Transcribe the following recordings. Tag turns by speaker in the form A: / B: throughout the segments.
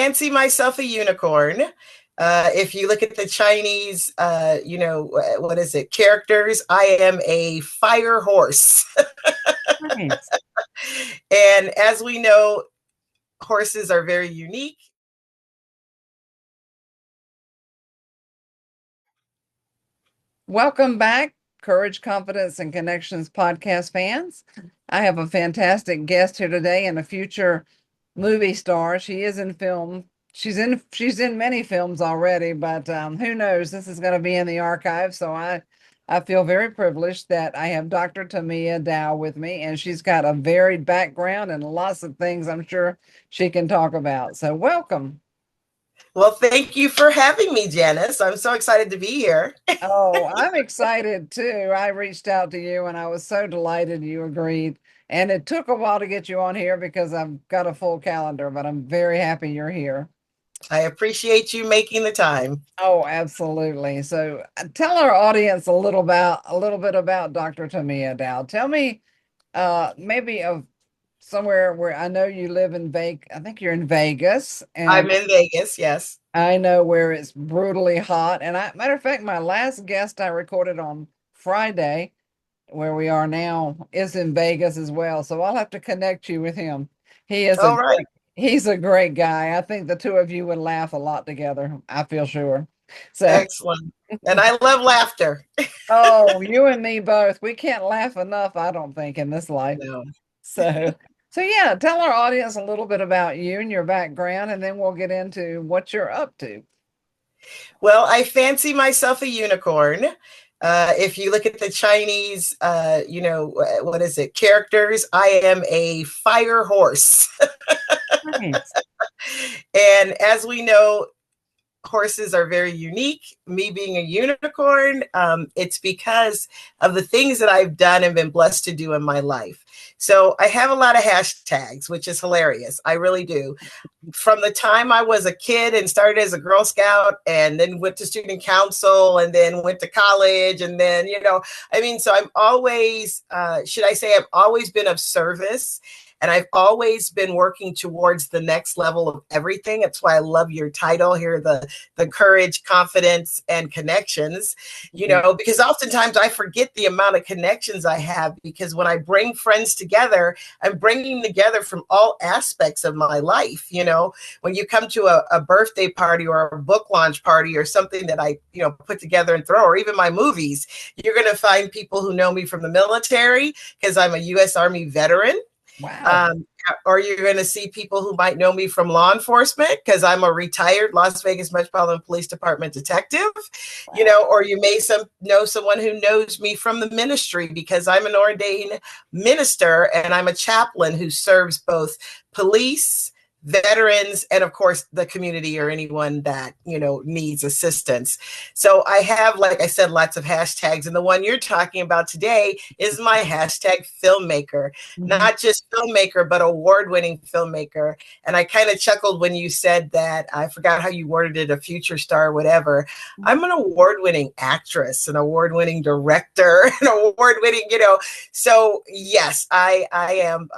A: fancy myself a unicorn. If you look at the Chinese, what is it, characters, I am a fire horse.
B: Nice.
A: And as we know, horses are very unique.
B: Welcome back, Courage, Confidence, and Connections podcast fans. I have a fantastic guest here today and a future movie star. She is in film. She's in many films already, but who knows? This is going to be in the archive. So I feel very privileged that I have Dr. Tamia Dow with me, and she's got a varied background and lots of things I'm sure she can talk about. So welcome.
A: Well, thank you for having me, Janice. I'm so excited to be here.
B: Oh, I'm excited too. I reached out to you and I was so delighted you agreed. And it took a while to get you on here because I've got a full calendar, but I'm very happy you're here.
A: I appreciate you making the time.
B: Oh, absolutely. So tell our audience a little bit about Dr. Tamia Dow. Tell me maybe of somewhere where I know you live in Vegas. I think you're in Vegas,
A: I'm
B: and
A: in Vegas, yes.
B: I know where it's brutally hot. And matter of fact, my last guest I recorded on Friday, where we are now, is in Vegas as well. So I'll have to connect you with him. He is a
A: All right.
B: great, he's a great guy. I think the two of you would laugh a lot together. I feel sure. So,
A: Excellent. And I love laughter.
B: oh, you and me both. We can't laugh enough, I don't think, in this life.
A: No.
B: So, so yeah, tell our audience a little bit about you and your background, and then we'll get into what you're up to.
A: Well, I fancy myself a unicorn. If you look at the Chinese, what is it, characters, I am a fire horse.
B: Nice.
A: And as we know, horses are very unique. Me being a unicorn, it's because of the things that I've done and been blessed to do in my life. So I have a lot of hashtags, which is hilarious. I really do. From the time I was a kid and started as a Girl Scout and then went to student council and then went to college. And then, so I'm always, should I say, I've always been of service. And I've always been working towards the next level of everything. That's why I love your title here, the courage, confidence, and connections, because oftentimes I forget the amount of connections I have, because when I bring friends together, I'm bringing together from all aspects of my life. When you come to a birthday party or a book launch party or something that I, put together and throw, or even my movies, you're going to find people who know me from the military because I'm a U.S. Army veteran.
B: Wow.
A: Or you're going to see people who might know me from law enforcement because I'm a retired Las Vegas Metropolitan Police Department detective,
B: Wow.
A: or you may know someone who knows me from the ministry because I'm an ordained minister and I'm a chaplain who serves both police, veterans, and of course the community or anyone that needs assistance. So I have, like I said, lots of hashtags, and the one you're talking about today is my hashtag filmmaker.
B: Mhm.
A: Not just filmmaker, but award-winning filmmaker. And I kind of chuckled when you said that. I forgot how you worded it, a future star, whatever. I'm an award-winning actress, an award-winning director, an award-winning, so yes, I am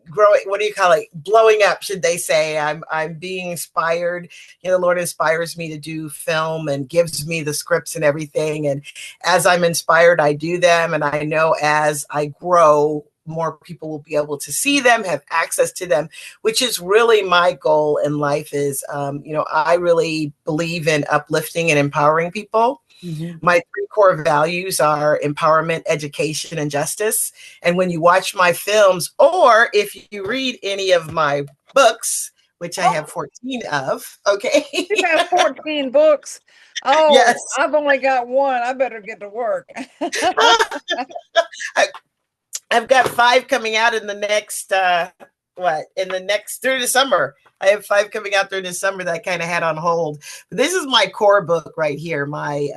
A: growing, what do you call it, blowing up, should they say. I'm being inspired. The Lord inspires me to do film and gives me the scripts and everything, and as I'm inspired, I do them. And I know as I grow, more people will be able to see them, have access to them, which is really my goal in life. Is I really believe in uplifting and empowering people.
B: Mhm.
A: My three core values are empowerment, education, and justice. And when you watch my films, or if you read any of my books, which I have
B: Oh,
A: 14 of, okay?
B: you have 14 books.
A: Yes.
B: Oh, I've only got one. I better get to work.
A: I, I've got 5 coming out in the next, through the summer. I have 5 coming out through the summer that I kind of had on hold. But this is my core book right here, my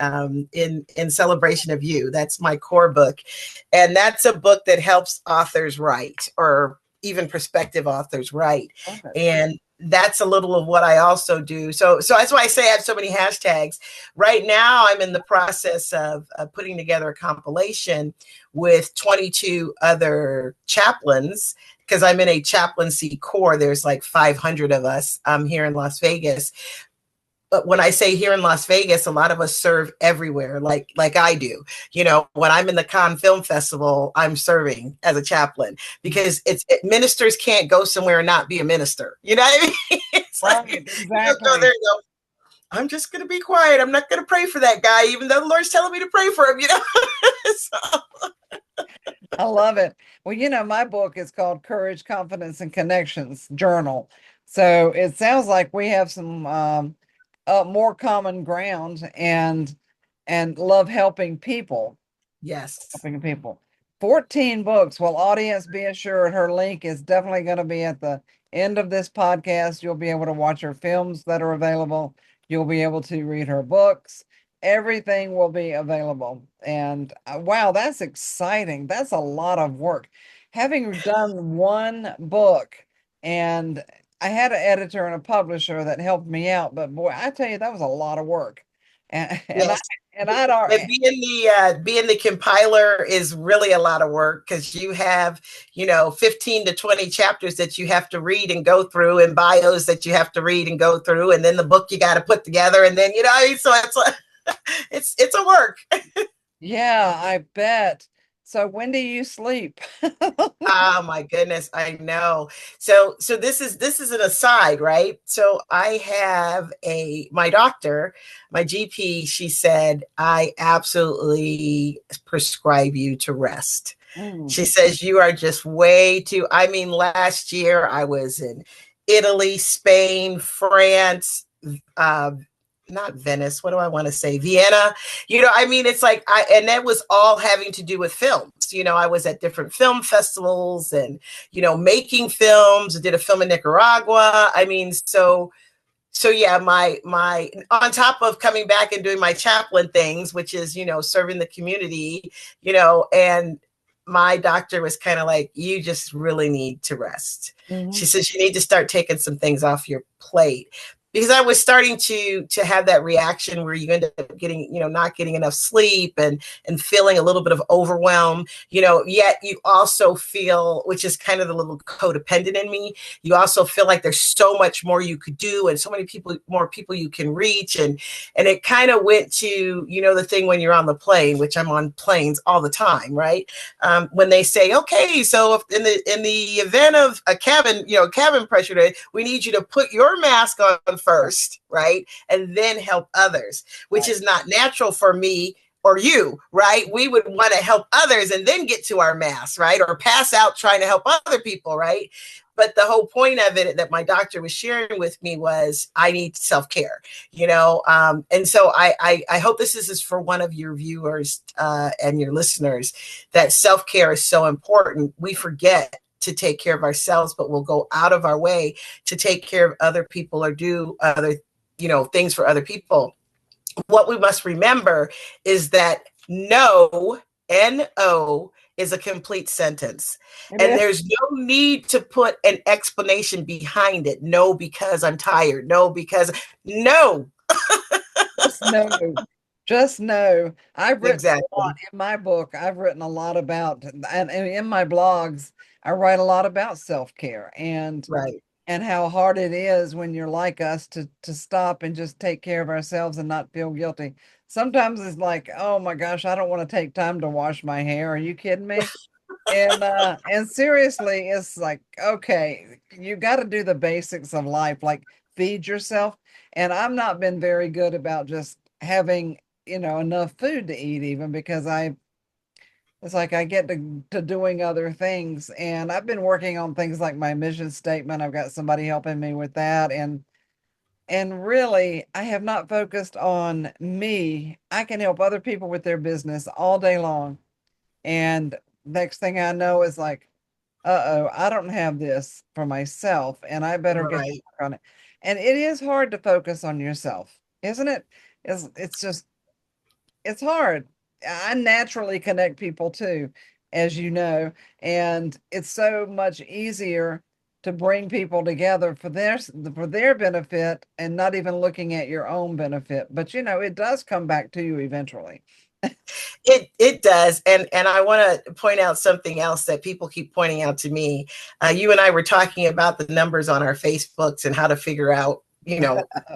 A: in celebration of you. That's my core book, and that's a book that helps authors write, or even prospective authors write.
B: Okay.
A: And that's a little of what I also do. So that's why I say I have so many hashtags. Right now, I'm in the process of putting together a compilation with 22 other chaplains because I'm in a chaplaincy corps. There's like 500 of us here in Las Vegas. But when I say here in Las Vegas, a lot of us serve everywhere, like I do. You know, when I'm in the Cannes Film Festival, I'm serving as a chaplain because ministers can't go somewhere and not be a minister. You know what I mean? It's
B: Right,
A: like you don't go there
B: exactly.
A: and go, I'm just going to be quiet. I'm not going to pray for that guy, even though the Lord's telling me to pray for him. You know. So,
B: I love it. Well, my book is called Courage, Confidence, and Connections Journal. So it sounds like we have some more common ground and love
A: yes,
B: helping people. 14 books. Well, audience, be assured her link is definitely going to be at the end of this podcast. You'll be able to watch her films that are available. You'll be able to read her books. Everything will be available. And wow, that's exciting. That's a lot of work. Having done one book, and I had an editor and a publisher that helped me out, but boy, I tell you, that was a lot of work. And I
A: yes.
B: and I'd
A: But
B: already
A: being the compiler is really a lot of work because you have 15 to 20 chapters that you have to read and go through, and bios that you have to read and go through, and then the book you got to put together, and then so it's like it's a work.
B: Yeah, I bet. So when do you sleep?
A: Oh my goodness, I know. So this is an aside, right? So I have my doctor, my GP, she said, I absolutely prescribe you to rest.
B: Mm,
A: She says you are just way too, I mean, last year I was in Italy, Spain, France, uh, not Venice. What do I want to say? Vienna. I mean, it's like and that was all having to do with films. I was at different film festivals and, making films. I did a film in Nicaragua. I mean, so yeah, my on top of coming back and doing my chaplain things, which is, serving the community, and my doctor was kind of like, you just really need to rest. She
B: mhm.
A: says you need to start taking some things off your plate because I was starting to have that reaction where you end up getting, not getting enough sleep and feeling a little bit of overwhelm, yet you also feel, which is kind of the little codependent in me, you also feel like there's so much more you could do and so many more people you can reach. And it kind of went to, the thing when you're on the plane, which I'm on planes all the time, right? When they say, okay, so if in the event of a cabin pressure, we need you to put your mask on first, right? And then help others, which
B: Right.
A: is not natural for me or you, right? We would want to help others and then get to our mass, right? Or pass out trying to help other people, right? But the whole point of it that my doctor was sharing with me was I need self-care, and so I hope this is for one of your viewers and your listeners, that self-care is so important. We forget to take care of ourselves, but we'll go out of our way to take care of other people or do other, things for other people. What we must remember is that no is a complete sentence.
B: It
A: And
B: is
A: there's no need to put an explanation behind it. No, because I'm tired. No, because no.
B: just no. Just no. I've written a lot
A: Exactly.
B: in my book. I've written a lot about and in my blogs, I write a lot about self-care
A: Right.
B: and how hard it is when you're like us to stop and just take care of ourselves and not feel guilty. Sometimes it's like, oh my gosh, I don't want to take time to wash my hair. Are you kidding me? And seriously, it's like, okay, you got to do the basics of life, like feed yourself. And I've not been very good about just having, enough food to eat even because it's like I get to doing other things. And I've been working on things like my mission statement. I've got somebody helping me with that. And really, I have not focused on me. I can help other people with their business all day long. And next thing I know is like, uh-oh, I don't have this for myself, and I better get to
A: Right.
B: work on it. And it is hard to focus on yourself, isn't it? It's just it's hard. I naturally connect people too, as you know, and it's so much easier to bring people together for their benefit and not even looking at your own benefit. But it does come back to you eventually.
A: It does, and I want to point out something else that people keep pointing out to me. You and I were talking about the numbers on our Facebooks and how to figure out,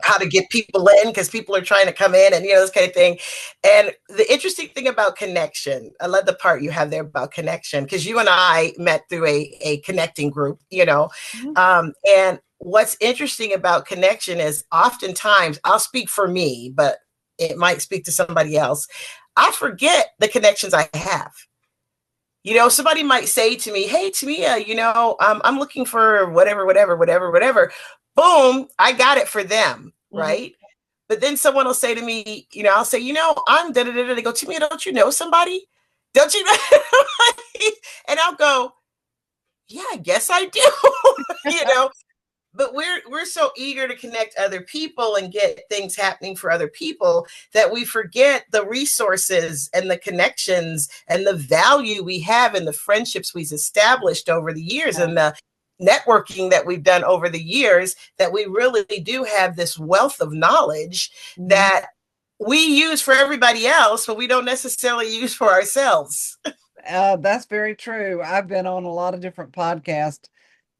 A: how to get people in because people are trying to come in and this kind of thing. And the interesting thing about connection, I love the part you have there about connection because you and I met through a connecting group, and what's interesting about connection is oftentimes I'll speak for me, but it might speak to somebody else. I forget the connections I have. Somebody might say to me, "Hey, Tamia, I'm looking for whatever, whatever, whatever, whatever." Boom, I got it for them,
B: Mhm.
A: right? But then someone will say to me, I'll say, I'm da da da. They go, "Tamia, don't you know somebody? Don't you know?" And I'll go, "Yeah, I guess I do." you know, but we're so eager to connect other people and get things happening for other people that we forget the resources and the connections and the value we have in the friendships we've established over the years and the networking that we've done over the years, that we really do have this wealth of knowledge that we use for everybody else, but we don't necessarily use for ourselves.
B: That's very true. I've been on a lot of different podcasts,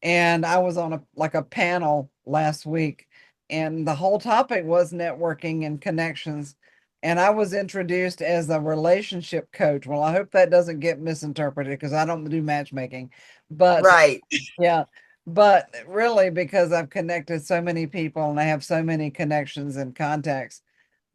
B: and I was on a panel last week, and the whole topic was networking and connections. And I was introduced as a relationship coach. Well, I hope that doesn't get misinterpreted because I don't do matchmaking. But
A: Right,
B: yeah, but really because I've connected so many people and I have so many connections and contacts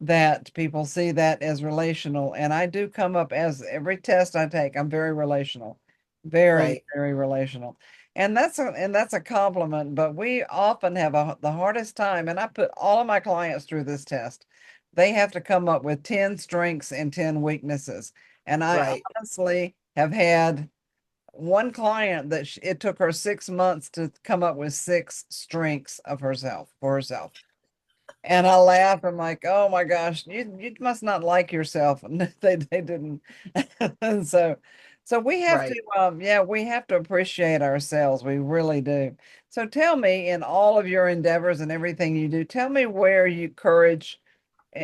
B: that people see that as relational. And I do come up as every test I take, I'm very relational, very,
A: right,
B: very relational. And that's a compliment, but we often have the hardest time. And I put all of my clients through this test. They have to come up with 10 strengths and 10 weaknesses. And I
A: right.
B: honestly have had one client that it took her 6 months to come up with 6 strengths of herself for herself. And I laughed. I'm like, oh my gosh, you must not like yourself. And they didn't. And so we have to
A: Right.
B: yeah, we have to appreciate ourselves. We really do. So tell me, in all of your endeavors and everything you do, tell me where you courage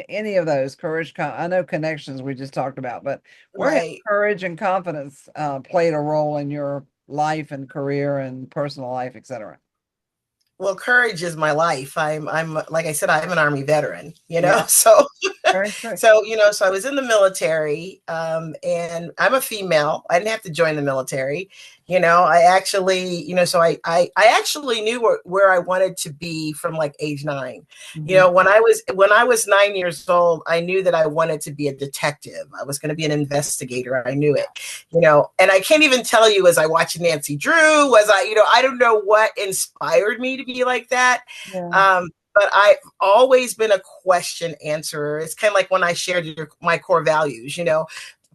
B: any of those courage. I know connections we just talked about, but where has
A: Right.
B: courage and confidence played a role in your life and career and personal life, etc.?
A: Well, courage is my life. I'm like I said, I'm an Army veteran,
B: Yeah,
A: so
B: very true.
A: so I was in the military, and I'm a female. I didn't have to join the military. I actually, so I actually knew where I wanted to be from like age 9.
B: Mhm.
A: When I was 9 years old, I knew that I wanted to be a detective. I was going to be an investigator. I knew it, and I can't even tell you, as I watched Nancy Drew, I don't know what inspired me to be like that.
B: Yeah.
A: But I've always been a question answerer. It's kind of like when I shared my core values,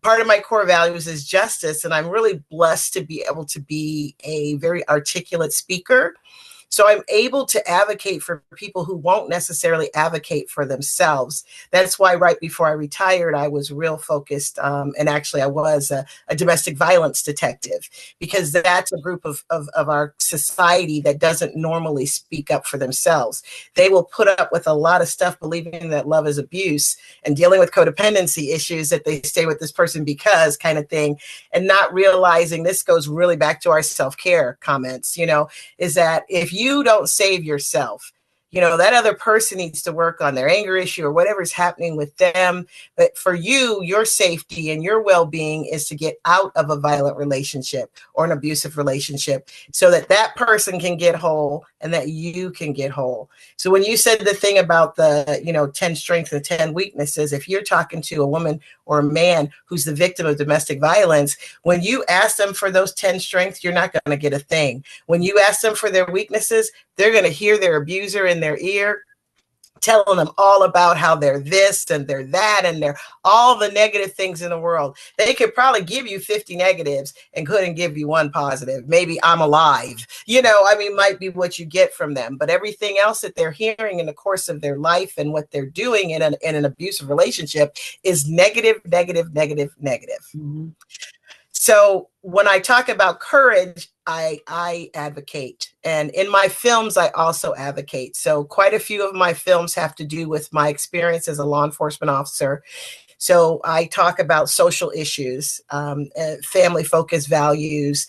A: part of my core values is justice. And I'm really blessed to be able to be a very articulate speaker. So I'm able to advocate for people who won't necessarily advocate for themselves. That's why right before I retired, I was real focused. And actually, I was a domestic violence detective because that's a group of our society that doesn't normally speak up for themselves. They will put up with a lot of stuff, believing that love is abuse and dealing with codependency issues, that they stay with this person because kind of thing, and not realizing this goes really back to our self-care comments, is that if you don't save yourself, that other person needs to work on their anger issue or whatever's happening with them. But for you, your safety and your well-being is to get out of a violent relationship or an abusive relationship so that that person can get whole and that you can get whole. So when you said the thing about the, 10 strengths and 10 weaknesses, if you're talking to a woman or a man who's the victim of domestic violence, when you ask them for those 10 strengths, you're not going to get a thing. When you ask them for their weaknesses, they're going to hear their abuser in their ear telling them all about how they're this and they're that and they're all the negative things in the world. They could probably give you 50 negatives and couldn't give you one positive. Maybe I'm alive, might be what you get from them. But everything else that they're hearing in the course of their life and what they're doing in an abusive relationship is negative, negative, negative, negative.
B: Mhm.
A: So when I talk about courage, I advocate. And in my films, I also advocate. So quite a few of my films have to do with my experience as a law enforcement officer. So I talk about social issues, family focused values.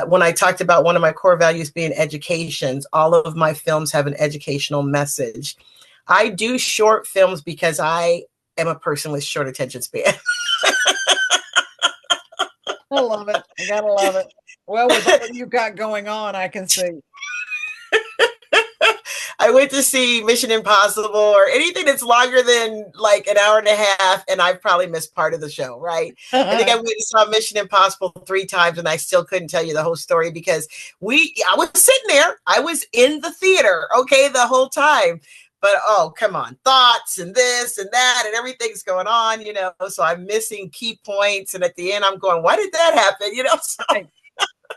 A: When I talked about one of my core values being education, all of my films have an educational message. I do short films because I am a person with short attention span.
B: I love it. I gotta love it. Well, with all you got going on, I can see.
A: I went to see Mission Impossible or anything that's longer than like an hour and a half, and I've probably missed part of the show, right? I think I went and saw Mission Impossible 3 times, and I still couldn't tell you the whole story because I was sitting there, I was in the theater, okay, the whole time. But oh, come on, thoughts and this and that, and everything's going on, So I'm missing key points, and at the end, I'm going, "Why did that happen?" So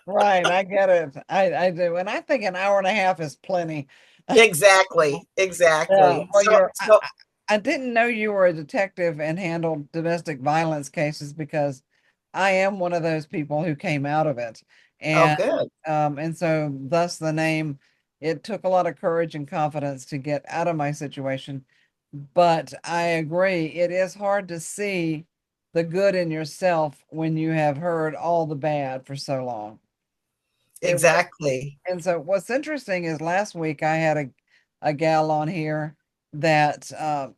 B: Right, I get it. I do. And I think an hour and a half is plenty.
A: exactly,
B: Yeah,
A: exactly.
B: well,
A: So, so
B: I didn't know you were a detective and handled domestic violence cases because I am one of those people who came out of it.
A: oh,
B: And
A: good.
B: and so thus the name, it took a lot of courage and confidence to get out of my situation. But I agree, it is hard to see the good in yourself when you have heard all the bad for so long. It
A: Exactly.
B: And so what's interesting is last week I had a gal on here that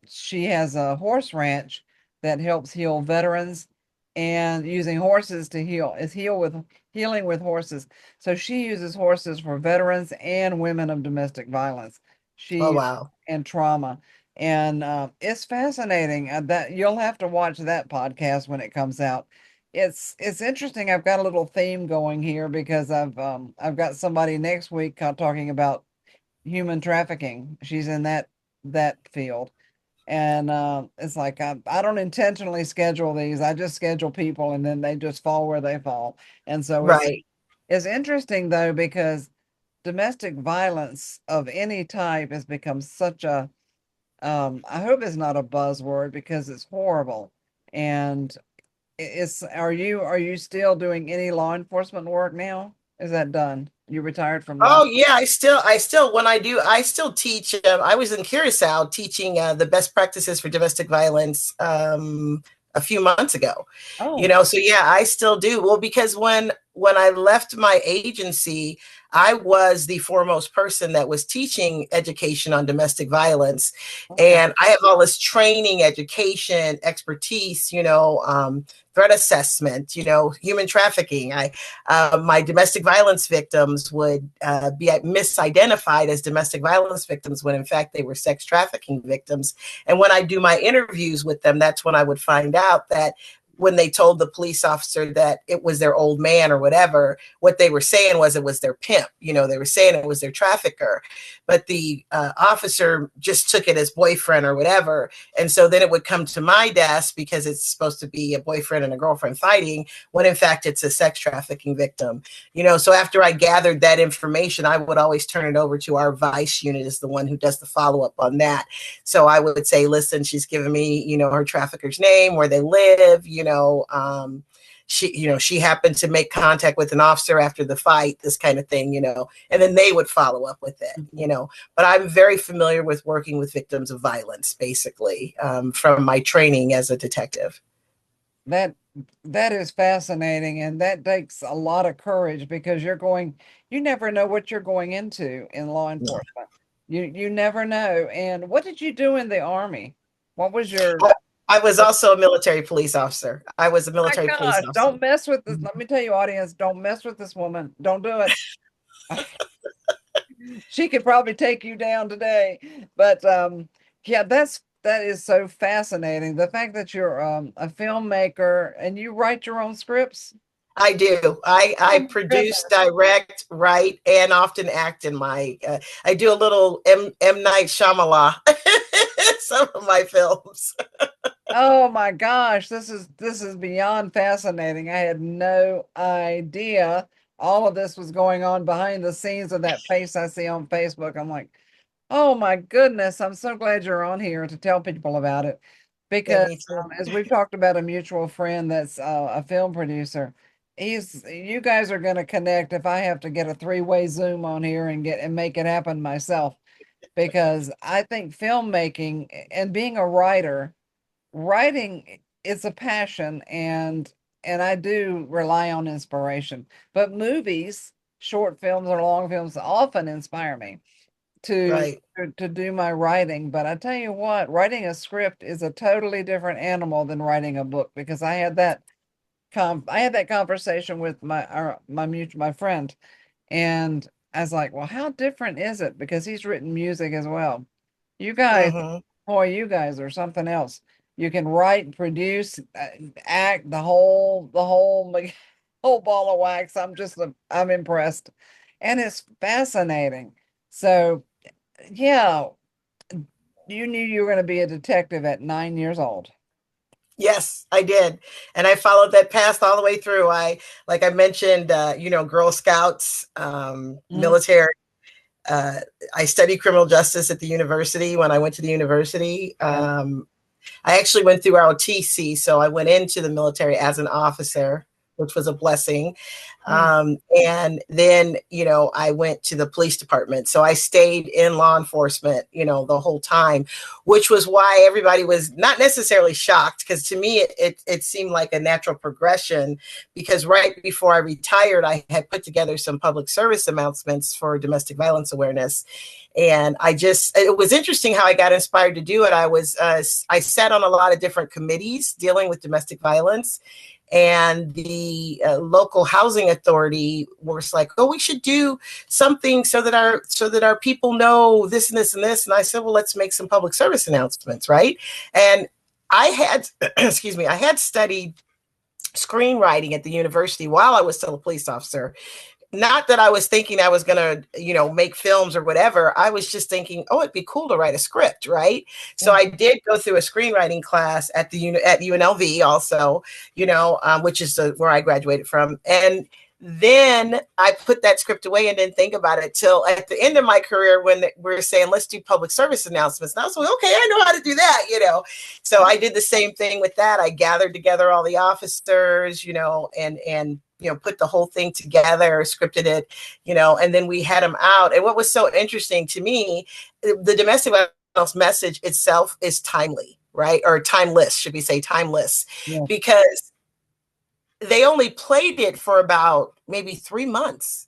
B: she has a horse ranch that helps heal veterans and using horses to healing with horses. So she uses horses for veterans and women of domestic violence.
A: Oh,
B: She
A: wow.
B: and trauma. And it's fascinating that you'll have to watch that podcast when it comes out. It's interesting. I've got a little theme going here because I've got somebody next week talking about human trafficking. She's in that field. And it's like I don't intentionally schedule these. I just schedule people and then they just fall where they fall. And so
A: Right.
B: it's interesting though because domestic violence of any type has become such a I hope it's not a buzzword because it's horrible. And are you still doing any law enforcement work now? Is that done? You retired from law?
A: Oh yeah, I still when I do, I still teach. I was in Curacao teaching the best practices for domestic violence a few months ago.
B: Oh,
A: So yeah, I still do. Well, because when I left my agency, I was the foremost person that was teaching education on domestic violence,
B: okay.
A: and I have all this training, education, expertise. Threat assessment. Human trafficking. My domestic violence victims would be misidentified as domestic violence victims when in fact they were sex trafficking victims. And when I do my interviews with them, that's when I would find out that when they told the police officer that it was their old man or whatever, what they were saying was it was their pimp. They were saying it was their trafficker, but the officer just took it as boyfriend or whatever. And so then it would come to my desk because it's supposed to be a boyfriend and a girlfriend fighting when in fact it's a sex trafficking victim. So after I gathered that information, I would always turn it over to our vice unit is the one who does the follow-up on that. So I would say, listen, she's given me, her trafficker's name, where they live, she happened to make contact with an officer after the fight, this kind of thing, and then they would follow up with it,
B: Mhm.
A: But I'm very familiar with working with victims of violence, basically, from my training as a detective.
B: That that is fascinating, and that takes a lot of courage because you never know what you're going into in law
A: No.
B: enforcement. You never know. And what did you do in the army? What was your
A: I, I was also a military police officer. I was a
B: My
A: military police
B: gosh,
A: officer.
B: don't mess with this. Let me tell you, audience, don't mess with this woman. Don't do it. She could probably take you down today. But yeah, that is so fascinating. The fact that you're a filmmaker and you write your own scripts.
A: I do. I
B: Oh my
A: produce,
B: goodness.
A: direct, write, and often act in my. I do a little M Night Shyamalan. Some of my films.
B: Oh my gosh, this is beyond fascinating. I had no idea all of this was going on behind the scenes of that face I see on Facebook. I'm like, oh my goodness, I'm so glad you're on here to tell people about it.
A: Yeah,
B: Because
A: me too.
B: as we've talked about a mutual friend that's a film producer, you guys are going to connect if I have to get a three-way Zoom on here and make it happen myself. Because I think filmmaking and being a writer, writing it's a passion, and I do rely on inspiration. But movies, short films or long films often inspire me to
A: Right.
B: to do my writing. But I tell you what, writing a script is a totally different animal than writing a book, because I had that conversation with my friend, and I was like, well, how different is it? Because he's written music as well. You guys,
A: Hmm.
B: boy, you guys are something else. You can write, produce, act, whole ball of wax. I'm impressed, and it's fascinating. So, yeah, you knew you were going to be a detective at 9 years old.
A: Yes, I did. And I followed that path all the way through. Like I mentioned, Girl Scouts,
B: Mhm.
A: military. Uh, I studied criminal justice at the university when I went to the university.
B: Yeah.
A: I actually went through ROTC, so I went into the military as an officer, which was a blessing.
B: Hmm.
A: And then, I went to the police department. So I stayed in law enforcement, the whole time, which was why everybody was not necessarily shocked, because to me, it seemed like a natural progression, because right before I retired, I had put together some public service announcements for domestic violence awareness. And it was interesting how I got inspired to do it. I sat on a lot of different committees dealing with domestic violence, and the local housing authority was like, oh, we should do something so that our people know this and this and this. And I said, well, let's make some public service announcements, right? And I had excuse me, I had studied screenwriting at the university while I was still a police officer. Not that I was thinking I was going to, make films or whatever. I was just thinking, oh, it'd be cool to write a script, right? So
B: Yeah.
A: I did go through a screenwriting class at UNLV also, which is where I graduated from. And then I put that script away and didn't think about it till at the end of my career, when we were saying, let's do public service announcements. And I was like, okay, I know how to do that. So I did the same thing with that. I gathered together all the officers, and put the whole thing together, scripted it, and then we had them out. And what was so interesting to me, the domestic violence message itself is timely, right? Or timeless, should we say timeless?
B: Yeah.
A: Because they only played it for about maybe 3 months.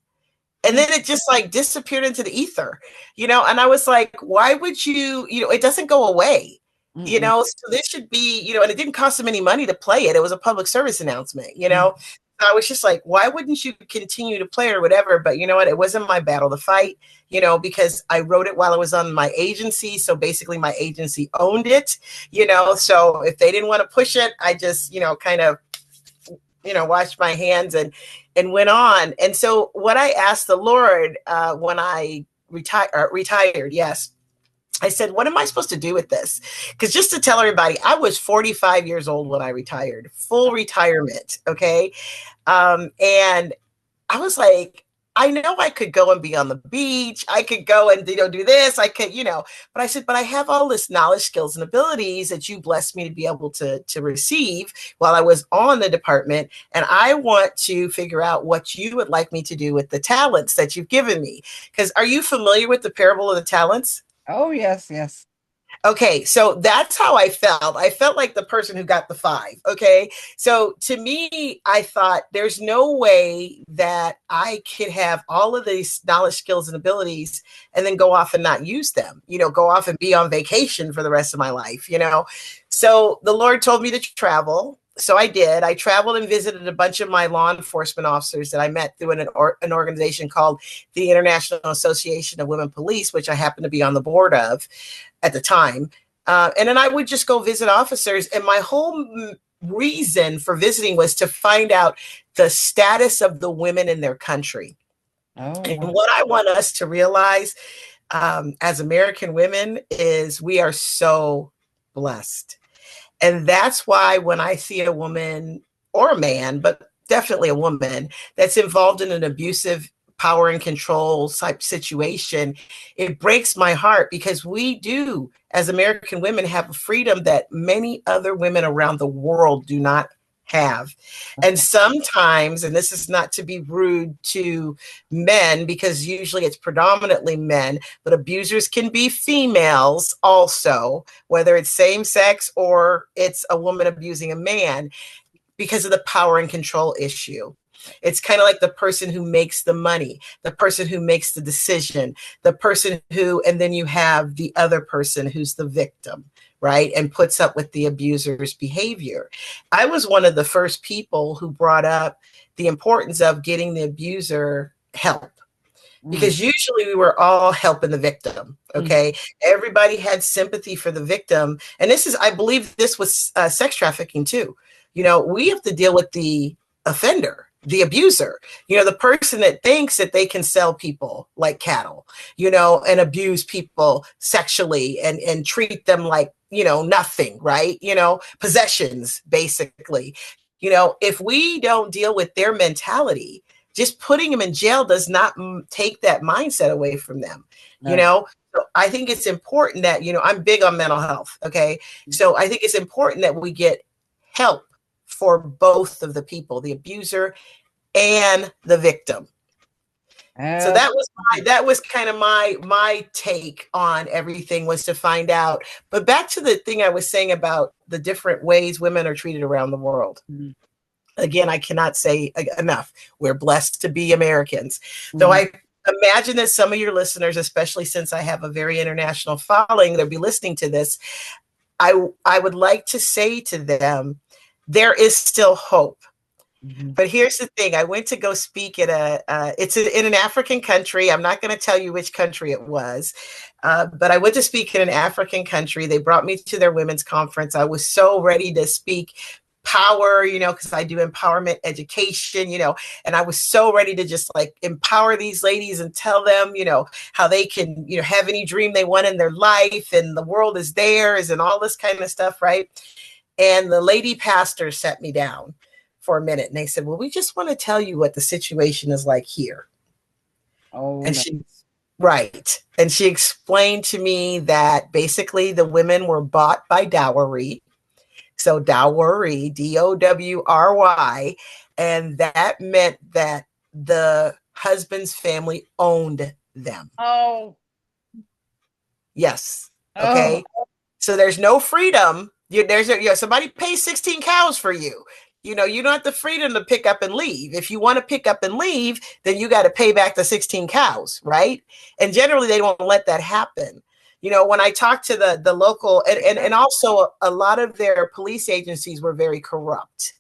A: And
B: Mm.
A: then it just like disappeared into the ether, and I was like, why would it doesn't go away,
B: Mm-mm.
A: so this should be, and it didn't cost them any money to play it. It was a public service announcement,
B: Mm.
A: I was just like, why wouldn't you continue to play or whatever? But you know what? It wasn't my battle to fight, because I wrote it while I was on my agency. So basically my agency owned it, so if they didn't want to push it, I just, kind of, washed my hands and went on. And so what I asked the Lord when I retired, yes, I said, what am I supposed to do with this? Because just to tell everybody, I was 45 years old when I retired, full retirement. Okay. And I was like, I know I could go and be on the beach. I could go and, do this. I could, but I said, but I have all this knowledge, skills, and abilities that you blessed me to be able to receive while I was on the department. And I want to figure out what you would like me to do with the talents that you've given me. Because are you familiar with the parable of the talents?
B: Oh, yes, yes.
A: Okay, so that's how I felt. I felt like the person who got the five. Okay, so to me, I thought there's no way that I could have all of these knowledge, skills, and abilities and then go off and not use them, go off and be on vacation for the rest of my life. So the Lord told me to travel. So I did. I traveled and visited a bunch of my law enforcement officers that I met through an organization called the International Association of Women Police, which I happen to be on the board of at the time. And then I would just go visit officers. And my whole reason for visiting was to find out the status of the women in their country.
B: Oh,
A: And
B: wow.
A: what I want us to realize as American women is we are so blessed. And that's why when I see a woman or a man, but definitely a woman that's involved in an abusive power and control type situation, it breaks my heart, because we do, as American women, have a freedom that many other women around the world do not have. And
B: Okay.
A: sometimes, and this is not to be rude to men, because usually it's predominantly men, but abusers can be females also, whether it's same sex or it's a woman abusing a man, because of the power and control issue. It's kind of like the person who makes the money, the person who makes the decision, the person who, and then you have the other person who's the victim, right? And puts up with the abuser's behavior. I was one of the first people who brought up the importance of getting the abuser help,
B: Mm.
A: because usually we were all helping the victim.
B: Mm.
A: Okay, everybody had sympathy for the victim, and this is, I believe, this was sex trafficking too. We have to deal with the offender, the abuser. The person that thinks that they can sell people like cattle, and abuse people sexually and treat them like nothing, right? Possessions, basically. If we don't deal with their mentality, just putting them in jail does not take that mindset away from them.
B: No.
A: So I think it's important that, I'm big on mental health. Okay. So I think it's important that we get help for both of the people, the abuser and the victim. So
B: Ab-
A: that was kind of my take on everything, was to find out. But back to the thing I was saying about the different ways women are treated around the world.
B: Mm.
A: Again, I cannot say enough. We're blessed to be Americans. Though
B: Mm.
A: I imagine that some of your listeners, especially since I have a very international following, they'll be listening to this. I would like to say to them, there is still hope.
B: Mhm.
A: But here's the thing: I went to go speak at in an African country. I'm not going to tell you which country it was, but I went to speak in an African country. They brought me to their women's conference. I was so ready to speak power, because I do empowerment education, and I was so ready to just like empower these ladies and tell them, how they can, have any dream they want in their life, and the world is theirs, and all this kind of stuff, right? And the lady pastor sat me down for a minute, and they said, well, we just want to tell you what the situation is like here.
B: Oh
A: And
B: no.
A: she explained to me that basically the women were bought by dowry. So dowry, Dowry, and that meant that the husband's family owned them.
B: Oh.
A: Yes.
B: Oh.
A: Okay. So there's no freedom. Somebody pays 16 cows for you. You don't have the freedom to pick up and leave. If you want to pick up and leave, then you got to pay back the 16 cows, right? And generally they don't let that happen. When I talked to the local, and also a lot of their police agencies were very corrupt.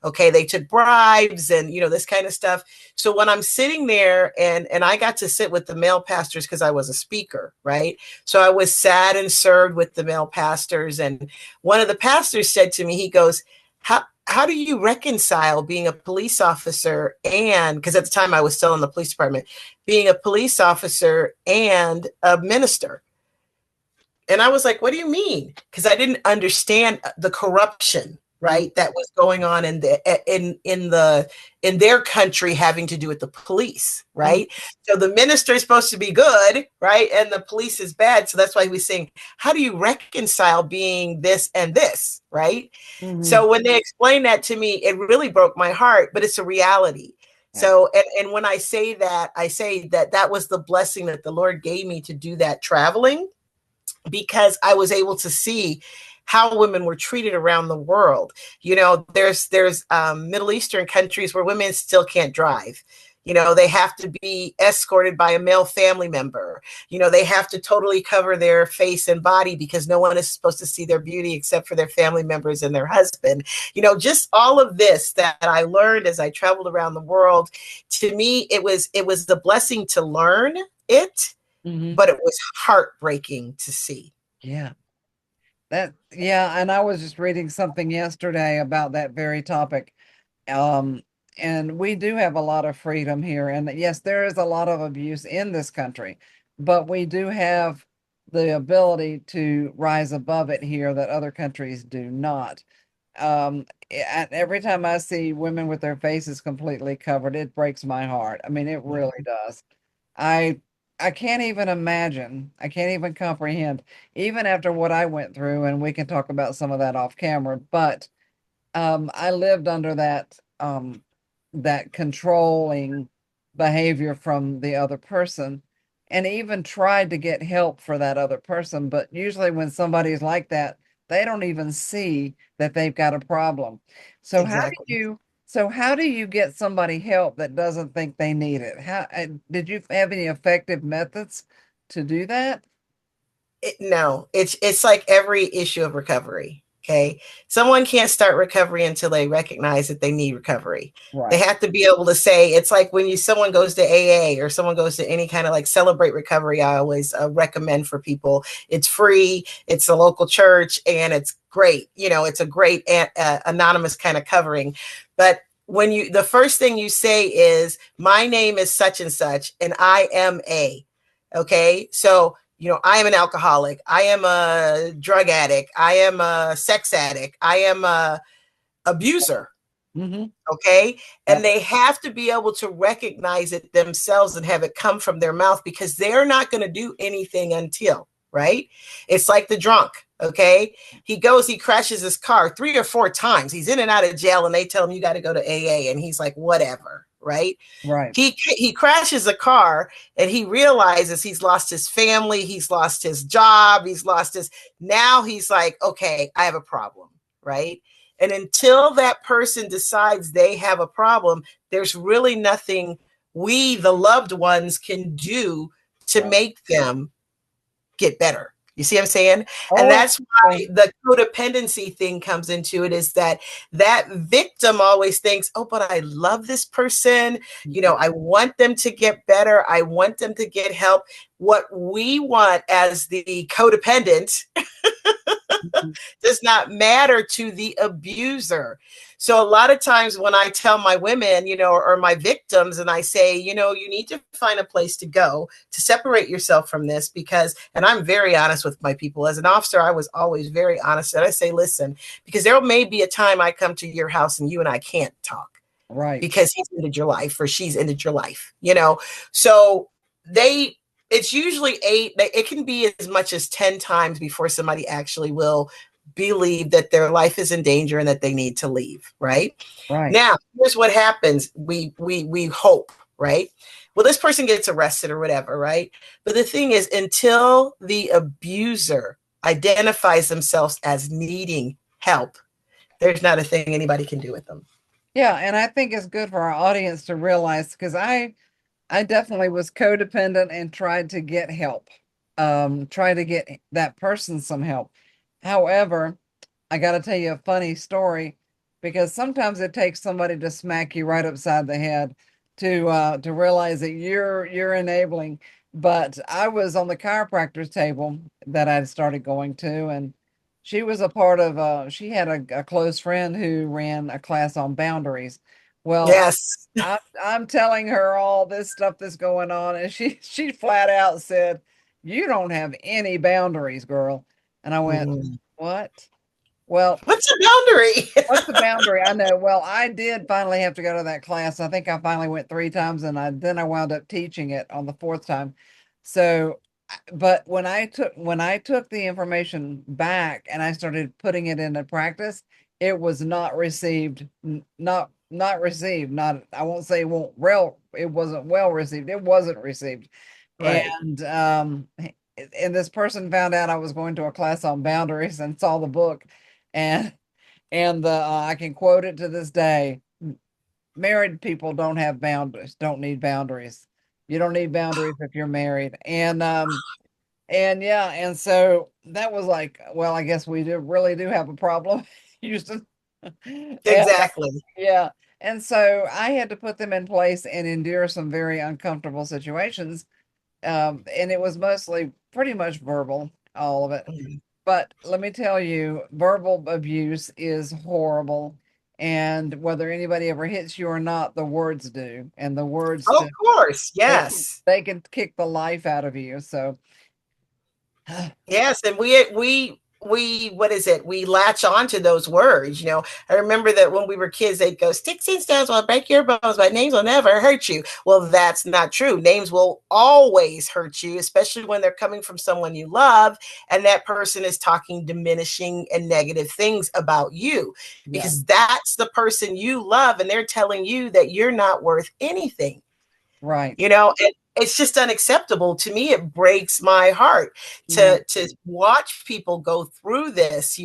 A: Okay, they took bribes and this kind of stuff. So when I'm sitting there, and I got to sit with the male pastors because I was a speaker, right? So I was sat and served with the male pastors, and one of the pastors said to me, he goes, how do you reconcile being a police officer, and because at the time I was still in the police department, being a police officer and a minister? And I was like, what do you mean? Because I didn't understand the corruption,
B: Mm.
A: right, that was going on in their country, having to do with the police,
B: Mm.
A: right? So the minister is supposed to be good, right? And the police is bad. So that's why we're saying, how do you reconcile being this and this, right?
B: Mhm.
A: So when they explained that to me, it really broke my heart, but it's a reality.
B: Yeah.
A: So, and when I say that that was the blessing that the Lord gave me to do that traveling, because I was able to see how women were treated around the world. There's Middle Eastern countries where women still can't drive. They have to be escorted by a male family member. They have to totally cover their face and body because no one is supposed to see their beauty except for their family members and their husband. Just all of this that I learned as I traveled around the world. To me, it was the blessing to learn it,
B: Mhm.
A: but it was heartbreaking to see.
B: Yeah. Yeah, and I was just reading something yesterday about that very topic. Um, and we do have a lot of freedom here. And yes, there is a lot of abuse in this country, but we do have the ability to rise above it here that other countries do not. And every time I see women with their faces completely covered, it breaks my heart. I mean, it really does. I I can't even imagine. I can't even comprehend, even after what I went through, and we can talk about some of that off camera, but I lived under that controlling behavior from the other person, and even tried to get help for that other person. But usually when somebody's like that, they don't even see that they've got a problem. So
A: Exactly.
B: how do you get somebody help that doesn't think they need it? How did you have any effective methods to do that?
A: No, it's like every issue of recovery. Okay. Someone can't start recovery until they recognize that they need recovery. They
B: Right.
A: have to be able to say, it's like when someone goes to AA or someone goes to any kind of like celebrate recovery. I always recommend for people. It's free. It's a local church and it's great. It's a great anonymous kind of covering. But the first thing you say is, my name is such and such, and I am a, okay. So I am an alcoholic. I am a drug addict. I am a sex addict. I am a abuser.
B: Mm-hmm.
A: Okay. And
B: Yep.
A: they have to be able to recognize it themselves and have it come from their mouth, because they're not going to do anything until, right? It's like the drunk. Okay. He crashes his car 3 or 4 times. He's in and out of jail, and they tell him, you got to go to AA. And he's like, whatever. Right.
B: Right.
A: He crashes a car and he realizes he's lost his family, he's lost his job, now he's like, okay, I have a problem, right? And until that person decides they have a problem, there's really nothing we, the loved ones, can do to
B: Right.
A: make them get better. You see what I'm saying? And
B: Oh,
A: that's why the codependency thing comes into it, is that victim always thinks, oh, but I love this person. I want them to get better. I want them to get help. What we want as the codependent does not matter to the abuser. So a lot of times when I tell my women, or my victims, and I say, you need to find a place to go to separate yourself from this, because, and I'm very honest with my people. As an officer, I was always very honest. And I say, listen, because there may be a time I come to your house and you and I can't talk
B: right.
A: because he's ended your life or she's ended your life. So it's usually 8, it can be as much as 10 times before somebody actually will believe that their life is in danger and that they need to leave, right?
B: Right.
A: Now, here's what happens. We hope, right? Well, this person gets arrested or whatever, right? But the thing is, until the abuser identifies themselves as needing help, there's not a thing anybody can do with them.
B: Yeah, and I think it's good for our audience to realize, because I definitely was codependent and tried to get help. Try to get that person some help. However, I got to tell you a funny story, because sometimes it takes somebody to smack you right upside the head to realize that you're enabling. But I was on the chiropractor's table that I'd started going to, and she was a part of she had a close friend who ran a class on boundaries. Well,
A: Yes.
B: I'm telling her all this stuff that's going on, and she flat out said, "You don't have any boundaries, girl." And I went,
A: Mhm.
B: "What?" Well,
A: What's a boundary?
B: what's the boundary? I know. Well, I did finally have to go to that class. I think I finally went 3 times, and I wound up teaching it on the fourth time. So, but when I took the information back and I started putting it into practice, it was not received. Not received. Not, I won't say it won't real. It wasn't well received. It wasn't received,
A: Right.
B: and this person found out I was going to a class on boundaries and saw the book, and I can quote it to this day. Married people don't have boundaries, don't need boundaries. You don't need boundaries if you're married. And yeah, and so that was like, well, I guess we really do have a problem, Houston. And
A: Exactly.
B: yeah, and so I had to put them in place and endure some very uncomfortable situations. And it was mostly pretty much verbal, all of it.
A: Mhm.
B: But let me tell you, verbal abuse is horrible. And whether anybody ever hits you or not, the words do. And the words
A: Of
B: just,
A: course.
B: they,
A: Yes.
B: they can kick the life out of you. So,
A: Yes. And we what is it, we latch on to those words. I remember that when we were kids, they'd go, sticks and stones will break your bones, but names will never hurt you. Well, that's not true. Names will always hurt you, especially when they're coming from someone you love and that person is talking diminishing and negative things about you,
B: Yeah.
A: because that's the person you love and they're telling you that you're not worth anything.
B: Right.
A: And it's just unacceptable to me. It breaks my heart
B: Yeah.
A: to watch people go through this,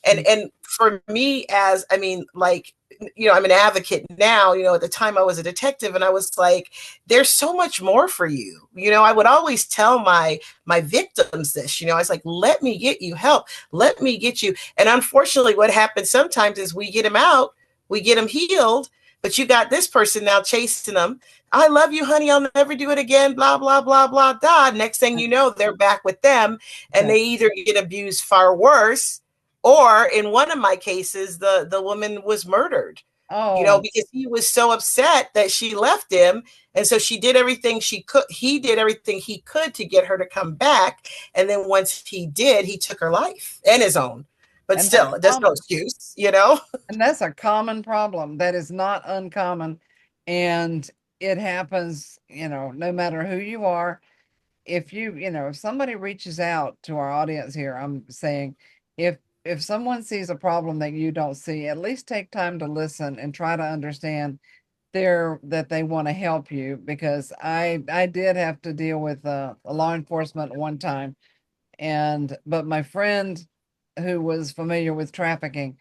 A: and for me, as I mean, like, I'm an advocate now. At the time I was a detective, and I was like, there's so much more for you. I would always tell my victims this. I was like, let me get you help, let me get you. And unfortunately, what happens sometimes is we get them out, we get them healed, but you got this person now chasing them. I love you, honey. I'll never do it again. Blah, blah, blah, blah, blah. Next thing you know, they're back with them, and
B: Okay.
A: they either get abused far worse, or in one of my cases, the woman was murdered,
B: Oh,
A: because he was so upset that she left him. And so she did everything she could. He did everything he could to get her to come back. And then once he did, he took her life and his own. But
B: and that's
A: still, there's no
B: common.
A: excuse.
B: And that's a common problem. That is not uncommon. And it happens, no matter who you are. If somebody reaches out to our audience here, I'm saying if someone sees a problem that you don't see, at least take time to listen and try to understand that they want to help you, because I did have to deal with a law enforcement one time, but my friend who was familiar with trafficking,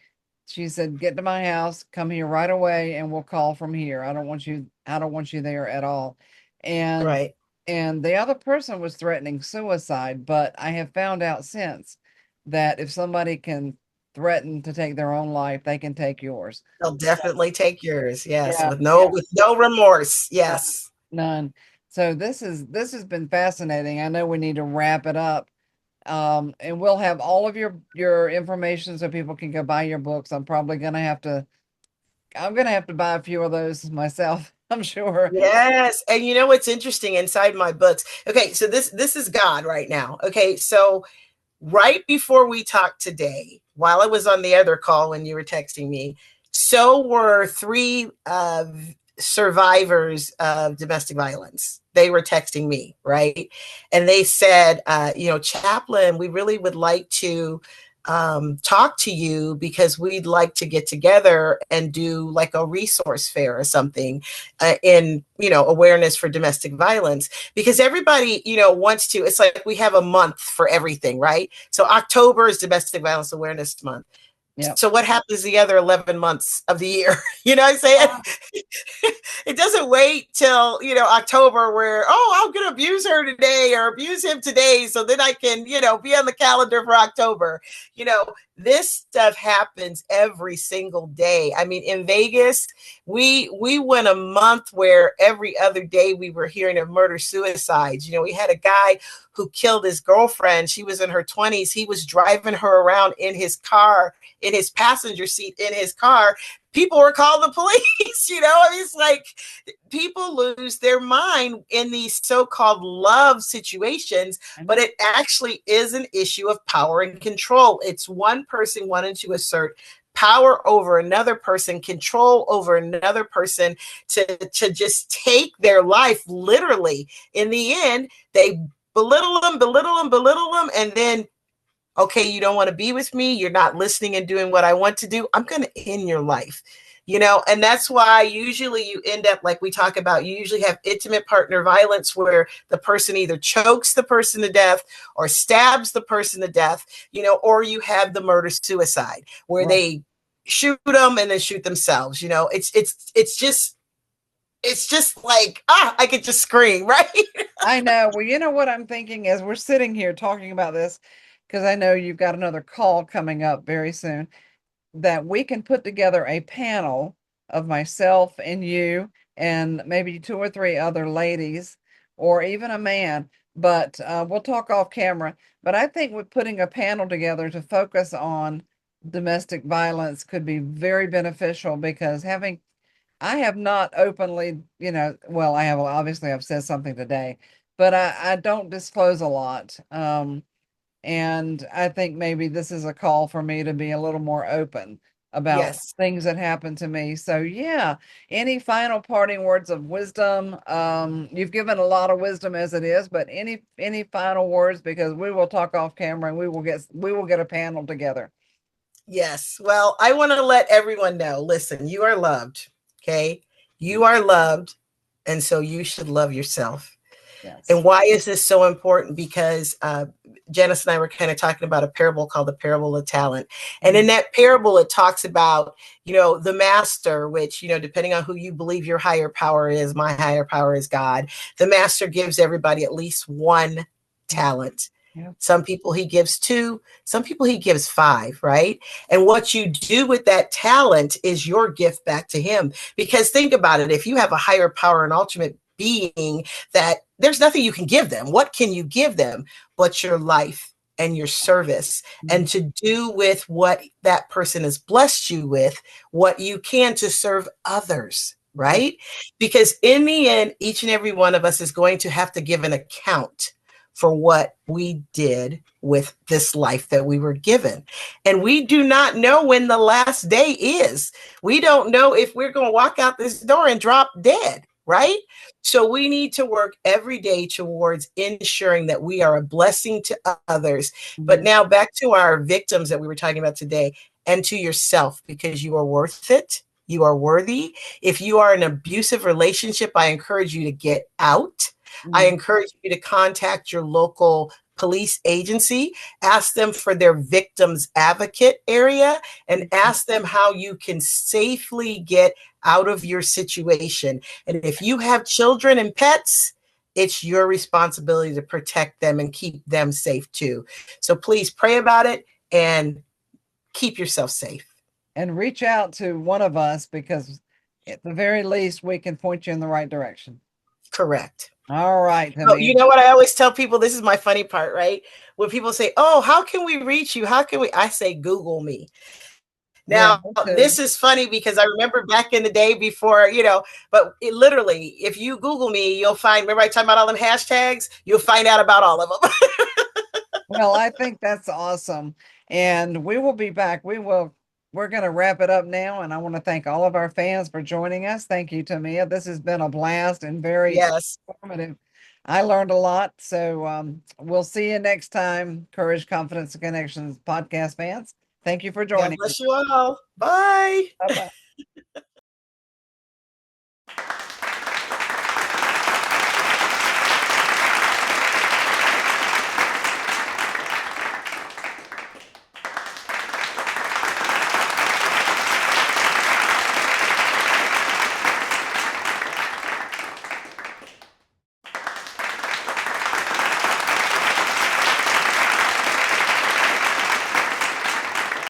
B: she said, get to my house, come here right away, and we'll call from here. I don't want you there at all. And
A: Right.
B: and the other person was threatening suicide, but I have found out since that if somebody can threaten to take their own life, they can take yours.
A: They'll definitely take yours. Yes.
B: Yeah,
A: With
B: yeah,
A: no remorse.
B: none.
A: Yes.
B: None. So this has been fascinating. I know we need to wrap it up. And we'll have all of your information so people can go buy your books. I'm gonna have to buy a few of those myself, I'm sure.
A: Yes. And you know what's interesting inside my books? Okay, so this is God right now. Okay, so right before we talked today, while I was on the other call when you were texting me, so were three survivors of domestic violence. They were texting me, right? And they said, Chaplain, we really would like to talk to you because we'd like to get together and do like a resource fair or something in awareness for domestic violence, because everybody wants to. It's like we have a month for everything, right? So October is domestic violence awareness month.
B: Yep.
A: So what happens the other 11 months of the year? You know what I'm saying? It doesn't wait till, October where, oh, I'm going to abuse her today or abuse him today. So then I can, be on the calendar for October. This stuff happens every single day. I mean, in Vegas, we went a month where every other day we were hearing of murder suicides. We had a guy who killed his girlfriend. She was in her 20s. He was driving her around in his car, in his passenger seat in his car. People were calling the police. I mean, it's like people lose their mind in these so-called love situations, but it actually is an issue of power and control. It's one person wanting to assert power over another person, control over another person, to just take their life literally. In the end, they belittle them, belittle them, belittle them, and then, okay, you don't want to be with me, you're not listening and doing what I want to do, I'm going to end your life. And that's why usually you end up, like we talk about, you usually have intimate partner violence where the person either chokes the person to death or stabs the person to death, or you have the murder suicide where
B: Right.
A: they shoot them and then shoot themselves. It's just like, I could just scream, right?
B: I know. Well, you know what I'm thinking as we're sitting here talking about this, because I know you've got another call coming up very soon, that we can put together a panel of myself and you and maybe two or three other ladies or even a man, but we'll talk off camera. But I think with putting a panel together to focus on domestic violence could be very beneficial, because I have not openly, well, I have, obviously I've said something today, but I don't disclose a lot. And I think maybe this is a call for me to be a little more open about
A: Yes.
B: things that happened to me. So yeah, any final parting words of wisdom? You've given a lot of wisdom as it is, but any final words, because we will talk off camera and we will get a panel together.
A: Yes. Well, I want to let everyone know, listen, you are loved. Okay. You are loved. And so you should love yourself.
B: Yes.
A: And why is this so important? Because Janice and I were kind of talking about a parable called the parable of talent. And in that parable, it talks about, the master, which, depending on who you believe your higher power is, my higher power is God. The master gives everybody at least one talent.
B: Yeah.
A: Some people he gives two, some people he gives five, right? And what you do with that talent is your gift back to him. Because think about it, if you have a higher power and ultimate being, that there's nothing you can give them. What can you give them but your life and your service, and to do with what that person has blessed you with, what you can to serve others, right? Because in the end, each and every one of us is going to have to give an account for what we did with this life that we were given. And we do not know when the last day is. We don't know if we're going to walk out this door and drop dead, right? So we need to work every day towards ensuring that we are a blessing to others. But now back to our victims that we were talking about today, and to yourself, because you are worth it. You are worthy. If you are in an abusive relationship, I encourage you to get out. I encourage you to contact your local police agency, ask them for their victims advocate area, and ask them how you can safely get out of your situation. And if you have children and pets, it's your responsibility to protect them and keep them safe too. So please pray about it and keep yourself safe.
B: And reach out to one of us, because at the very least we can point you in the right direction.
A: Correct.
B: All right,
A: Oh, you
B: Tamia.
A: know what I always tell people? This is my funny part, right? When people say, "Oh, how can we reach you? How can we?" I say, "Google me."
B: Yeah,
A: Now,
B: me too.
A: this is funny because I remember back in the day before, but it literally, if you Google me, you'll find, remember I talking about all them hashtags? You'll find out about all of them.
B: Well, I think that's awesome. And we will be back. We're going to wrap it up now. And I want to thank all of our fans for joining us. Thank you, Tamia. This has been a blast and very
A: Yes.
B: informative. I learned a lot. So we'll see you next time, Courage, Confidence, and Connections podcast fans. Thank you for
A: God
B: joining us.
A: bless you all. Bye.
B: Bye bye.